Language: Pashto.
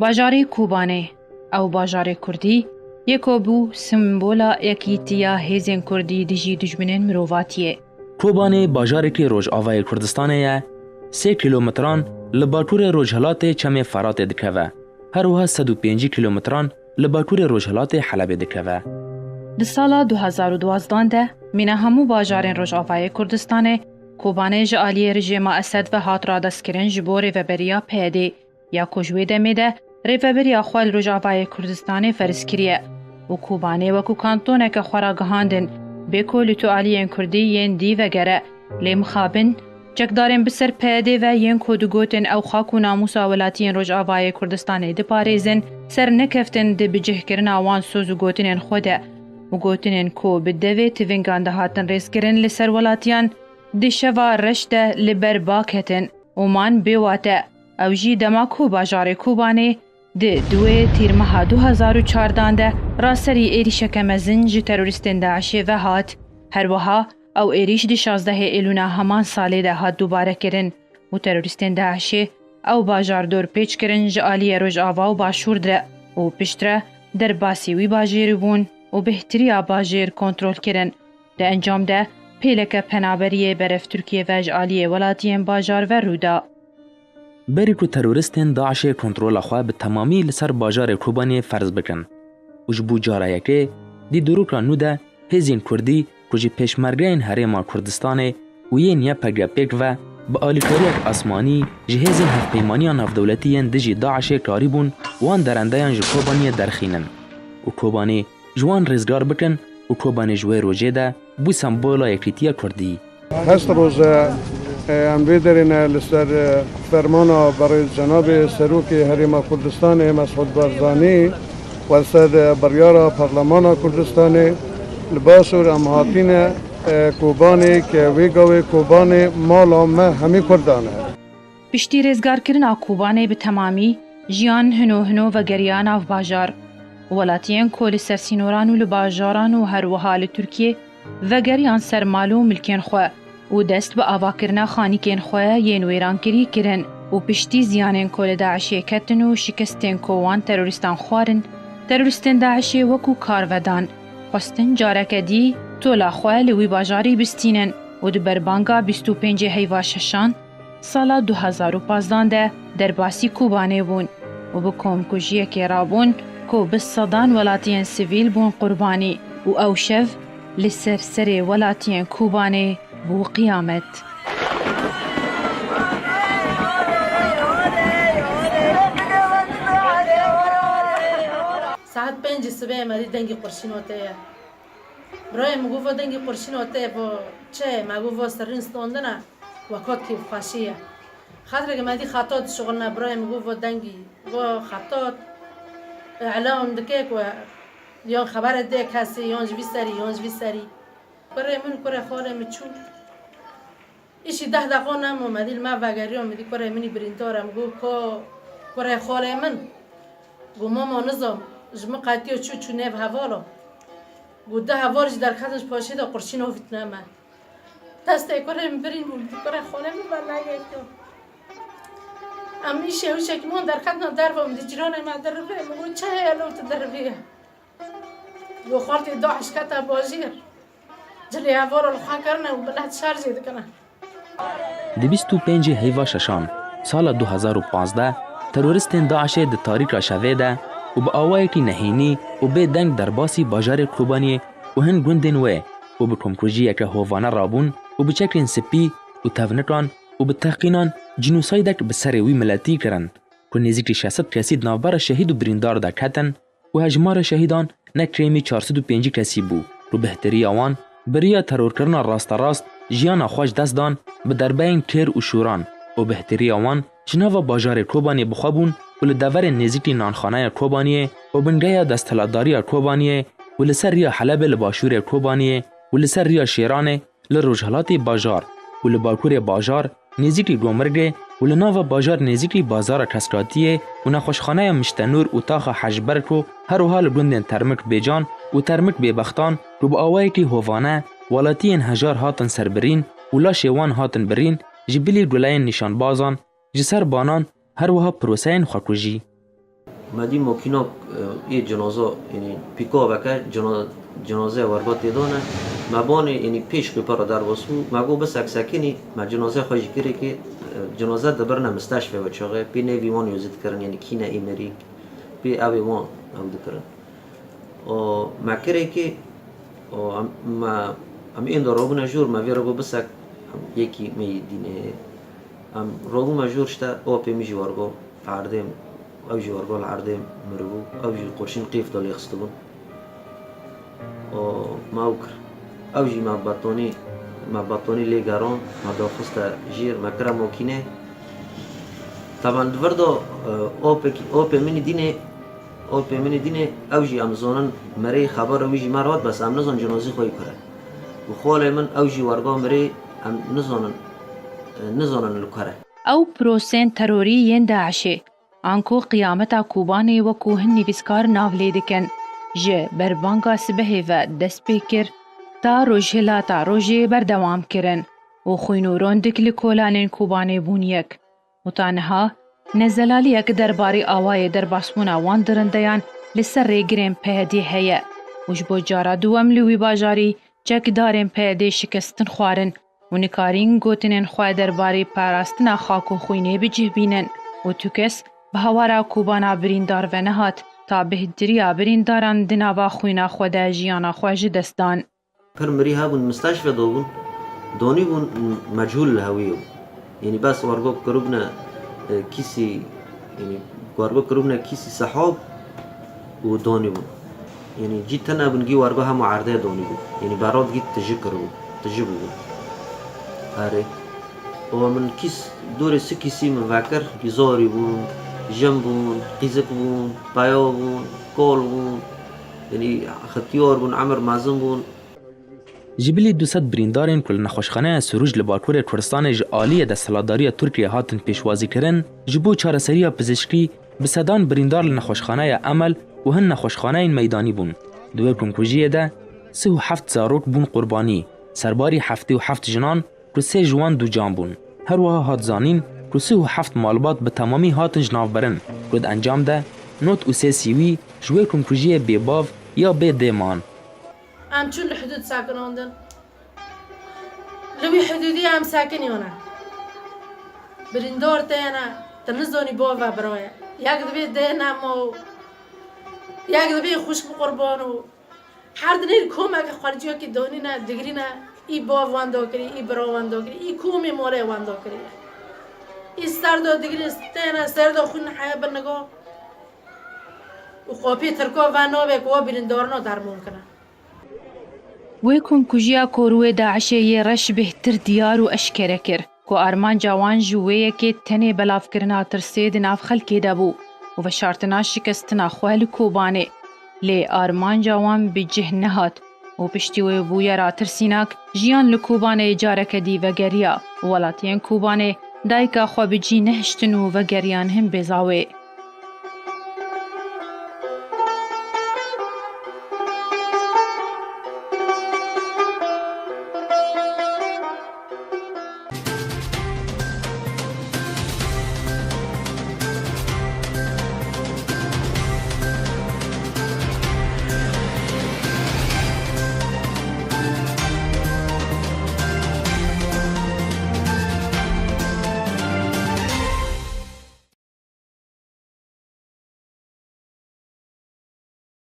باجاری کوبانه او باجار کردی یکو بو سمبولا یکیتیا هیزن کردی دیجی دجمنین مروواتیه. کوبانه باجاری که روجاوای کردستانه یه 3 کیلومتران لباطور روجهلات چم فرات دکوه. هر وها 105 کیلومتران لباطور روجهلات حلب دکوه. د سالا 2012 ده مینه همو باجارین روجاوای کردستانه کوبانه جالی رژیم اسد و هات را دستگیرن جبو ریوبریا پیده یا کجوی دمیده ریوبریا خوال روجاوای کردستانه فرسکریه و کوبانه و کو کانتونه که خورا گهاندن بکو لیتوالیین کردی ین دی و گره لیم خابن چکدارن بسر پیده و ین کودگوتن او خاکو ناموسا ولاتین روجاوای کردستانه دی پاریزن سر نکفتن دی بجه کرن آوان سوزو گوتنین خوده و گوتنین کو بدوی تیونگان ده هاتن ریس کرن لسر ولاتیان دی شوا رشته لبر باکتن اومان بیواته او جی دماکو باجار کوبانه ده دوی تیرمها 2014 ده راسری ایریش کمزن جی تروریستن داعشی و هات هر وها او ایریش دی 16 ایلونا همان ساله ده هات دوباره کرن و تروریستن داعشی او باجار دور پیچ کرن جالی روش آوا و باشور ده و پشتره در باسیوی باجیر بون و بهتری باجیر کنترل کرن ده انجام ده پیلک پنابریه برف ترکیه و جالی ولاتین باجار و رودا. بری کو تروریستین داعش کنترل خواه به تمامی لسر باجار کوبانی فرض بکن. وجبو جاره که دی دروکا نوده هزین کردی کجی پیشمرگین هریما کردستانه و یه نیا پگرپیک و با آلیکاریک آسمانی جهازین هف پیمانیان هف دولتیین دجی داعش کاریبون وان درندهان جو کوبانی درخینن. و کوبانی جوان رزگار بکن و کوبانی جوی روژه ده بو سمبولا یکریتیا کردی. هست روز امری دارین لسر فرمانا برای جناب سروک حریم کردستان مسعود بارزانی و سر بریار پارلمان کردستان لباسور امهاتین کوبانی که ویگاوی کوبانی مالا ما همی کردانه. پشتی رزگار کرن کوبانی به تمامی جیان هنو و گریان آف باجار ولاتین کل سرسینوران و لباجاران و هر وحال ترکیه و گریان سر مالو ملکین خواه و دست به آواکرنا خانیکین خواه ین ویران کری کرن و پشتی زیانین کل داعشی کتن و شکستین کوان تروریستان خوارن تروریستین داعشی وکو کارودان خواستن جارک دی تولا خواه لوی باجاری بستینن و دو بربانگا 25 هیوا ششان سالا 2015 ده در باسی کوبانه بون و بکوم کجیه که رابون کو بصدان ولاتین سیویل بون قربانی و او شف لسر سر ولاتین کوبانه بو قیامت. ساعت 5 صبح مادی دنگی قرشین ہوتے ہیں. برای مگو دنگی قرشین ہوتے ہیں با چه مگو سرین ستوندنا وقت کی فاشیه. خاطر که مادی خطات شغلنا برای مگو دنگی و خطات اعلام دکیک و یا خبر ده کسی یانج بیسری برای من کره خاله میچون ایشی 10 دقیقه نمو مدیل ما وگریام میدی کره منی برینتارم گو کره خاله من گو ماما نظام جمع قطعی و چو نیو هوالا گو 10 هوارج در خطش پاشید و قرشین و فیتنامه دسته کره برین بودی کره خاله من بلنگه کن اما ایشی هوشه که من در خطنا در با میدی جران ما در روی مگو چه هلوت در رویه گو خالتی داعش کتا بازیر جلی هوار الخواه کرنه و بلد شارجی دکنه. 25 هیوا ششان سال 2015 تروریستین داعش د تاریک را شویده و با آوایی که نهینی و به دنگ در باسی باجار کوبانی و هن گوندین و به کمکوژی که هوانه رابون و به چکرین سپی و تفنکان و به تحقینان جنوسایدک به سروی ملتی کرند که نزدیک 600 کسی نوبر شهید و بریندار دا کتن و هجمار شهیدان نکریمی 405 کسی بو رو بهتری آوان بریا ترور کردن راست جیان خوش دست دان به دربین کر و شوران و بهتری آوان جناو باجار کوبانی بخوابون و لدور نزدیک نانخانه کوبانی و بنگه دستلاداری کوبانی و لسر ریا حلب لباشور کوبانی و لسر ریا شیران لروجهلات باجار و لباکور باجار نزدیک گومرگ و لناو باجار نزدیک بازار کسراتی و نخوشخانه مشتنور و تاخ حجبرک و هر حال گوندن ترمک بیجان و ترمک بیبختان رو با آوایی که هوانه ولاتین هجار هاتن سربرین و لاشیوان هاتن برین جبیلی گلاین نشان بازان جسر بانان هر وها پروسین خاکوژی. مادی ممکنه یه جنازه یعنی پیکا بکه جنازه ورگات دیدانه مبانی یعنی پیش که پر در واسو مگو بس اکسکنی ما جنازه خواهی کری که جنازه دبرنا مستشفى و چاقه پی نوی وان یوزید کرن یعنی کینه ایمری پی اوی وان او دکرن و ما کری که ما این دار روبنا جور ما وی رگو بس یکی می دینه روبو مجور شتا او پی میجی ورگو عردم او جی ورگو العردم مربو او جی قرشین قیف دال یخستبون و ما اوکر او جی ما بطونی لیگران ما داخست جیر ما کرا موکینه طبعا دفردو او پی منی دینه او جی امزانن مری خبر او جی مراد بس ام نزان جنازی خوی کرد و خوال من او جی ورگا مری ام نزانن لکره او پروسین تروری ین داعشه آنکو قیامتا کوبانه و کوهن نویسکار ناولی دکن جه بربانگا سبهی و دست پیکر تا روژهلا تا روژه بردوام کرن و خوینورون دکل کولانین کوبانه بون یک و تانها نزلالی یک درباری آوای درباسمونا وان درندیان لسر ریگرین پهدی هیه وش بو جارا دوام لوی باجاری چک دارین پهدی شکستن خوارن و نکارین گوتنین خواه درباری پاراستنا خاک و خوینه بجه بینن و توکس به هوارا کوبانا بریندار و نهات تا بهدریا برینداران دناوا خوینا خواه جیانا خواه دستان. پر مری ها بون مستشفى دوبون دوني بون مجهول الهوية يعني بس ورقوب قربنا كيسي يعني ورقوب قربنا كيسي سحاب ودوني بون يعني جيت أنا بنجي ورقوها معارضة دوني بون يعني بارود جيت تجيبه بون هاري ومن كيس دور سكيسي من فاكر يزوري بون جنبون قيزك بون بايو بون كول بون يعني ختيور بون عمر مازن بون جبلی 200 بریندارین کل نخوشخانه سروج لباکور کردستان ج عالی دستهلاتداری ترکیه هاتن پیشوازی کرن جبو چارەسەریya پزیشکی به سدان بریندار لنخوشخانه عمل و هن نخوشخانه میدانی بون. دوی کنکوژیه ده 37 زاروک بون قربانی سرباری 77 جنان که 3 جوان 2 جان بون. هر وها هات زانین که 37 مالبات به تمامی هاتن جناف برن که انجام ده نوت و 3 سیوی جوی کنکوژیه بیباو یا بی دیمان. ام چون الحدود ساكن عندن لوي حدودي ام ساكن هنا بريندور تانا تنزوني بوفا برايا يقدر دينا مو يقدر خوش بقربانو حردني الكومك خارجيو كي دونينا دغرينا اي بوف واندو كري اي برو واندو كري اي كومي موري واندو كري اي ستاردو دغري تانا سردو خن حياه بنغو وقوبي تركو وانو بكو بريندورنو درمون كنا ویکن کجیا کوروی داعشه یه رش بهتر دیار و اشکره کر که آرمان جوان جویه که تنه بلاف کرنا ترسید ناف خلکی دبو و شارتنا شکستنا خوال کوبانه لی آرمان جوان بجه نهات و پشتیوی بویا را ترسیناک جیان لکوبانه جاره کدی و گریا ولاتین کوبانه دایکا خواه بجی نهشتنو و گریان هم بزاوه